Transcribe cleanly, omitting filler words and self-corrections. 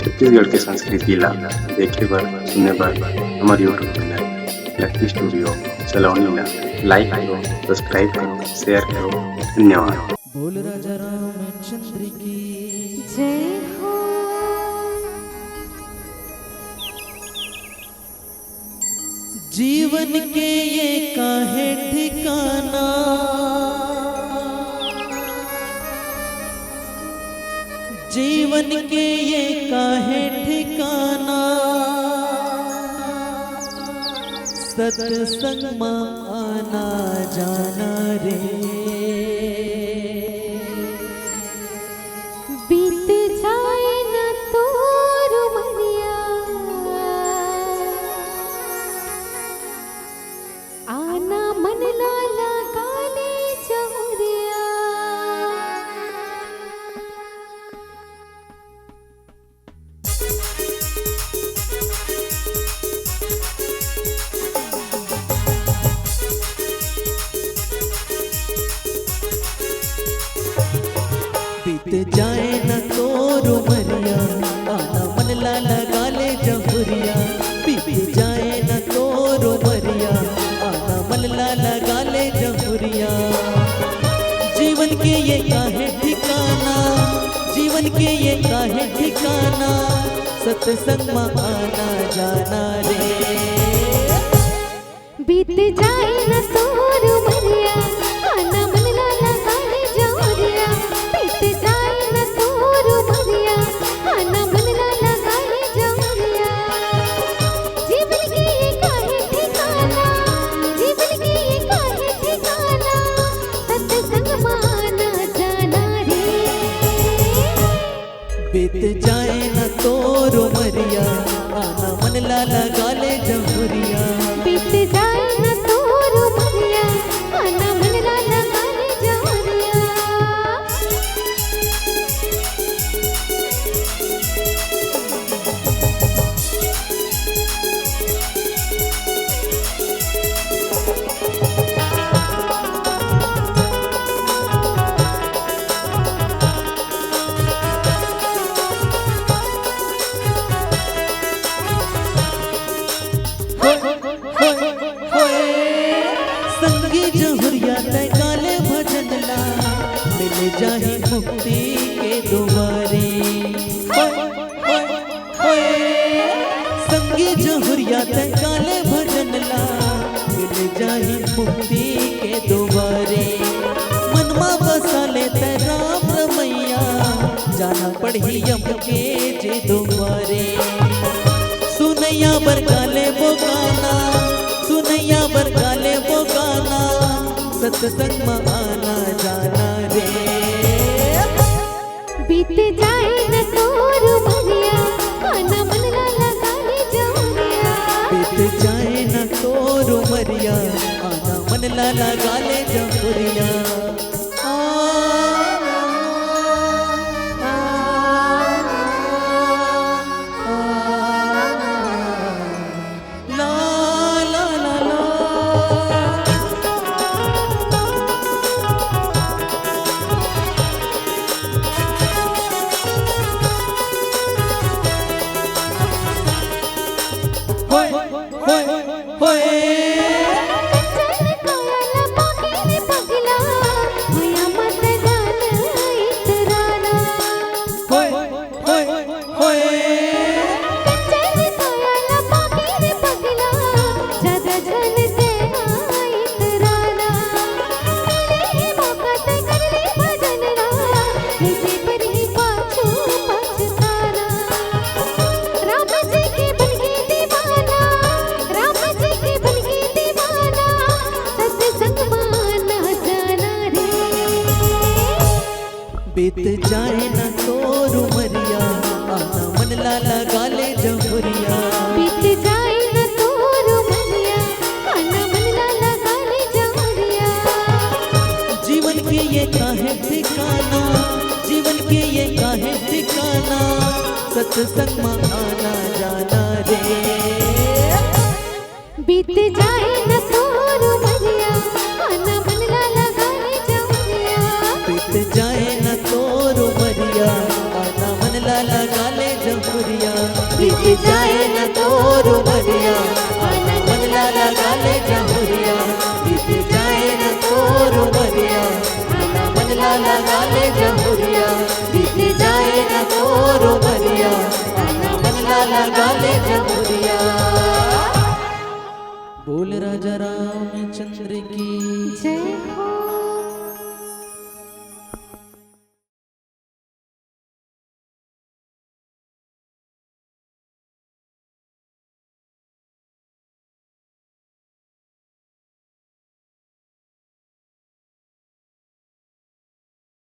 छत्तीसगढ़ के संस्कृति ला देखे बर सुने बर हमारे यूट्यूब चैनल लकी स्टूडियो सलोनी ला लाइक करो, सब्सक्राइब करो, शेयर करो। धन्यवाद। बोल राजा रामचंद्र की जय हो। जीवन के ये काहे ठिकाना, जीवन के ये काहे ठिकाना, सत्संग में आना जाना रे। बीत जाए न तोर उमरिया, आना मन ला लगा ले जहुरिया। बीत जाए न तोर उमरिया, आना मन ला लगा ले जहुरिया। बीत जाए न तोर उमरिया, आना मन ला लगा ले जहुरिया। जीवन के ये काहे ठिकाना, जीवन के ये काहे ठिकाना, सत्संग में आना जाना रे। बीत जाए न तोर उमरिया, आना मन ला लगा ले जहुरिया। बीत जाए न तोर उमरिया, आना मन ला लगा ले जहुरिया। जीवन के ये काहे ठिकाना, जीवन के ये काहे ठिकाना, सत्संग में आना जाना रे। बीत जाए न तोर उमरिया, आना मन ला लगा ले जहुरिया। बीत जाए न तोर उमरिया, आना मन ला लगा ले जहुरिया। संगी जहुरिया तय काले भजन ला, मिल जाही मुक्ति के दुआरे। संगी जहुरिया तय काले भजन ला, मिल जाही मुक्ति के दुआरे। मनमा बसा ले तय राम रमैया, जाना पढ़ी यम के जे दुआरे। सुनैया बर काले वो गाना, सुनैया बर काले वो गाना, सत्संग में आना जाना रे। बीत जाए न तोर उमरिया, आना मन ला लगा ले जहुरिया। बीत जाए न तोर उमरिया, आना मन ला लगा ले जहुरिया। बीत जाए न तोर उमरिया, आना मन ला लगा ले जहुरिया। बीत जाए न तोर उमरिया, आना मन ला लगा ले जहुरिया। जीवन के ये काहे ठिकाना, जीवन के ये काहे ठिकाना, सत्संग में आना जाना रे। बीत जाए न तोर उमरिया, आना मन ला लगा ले जहुरिया। बीत जाए न तोर उमरिया, आना मन ला लगा ले जहुरिया। लगा ले जमुरिया। बोल राजा रामचंद्र की जय हो।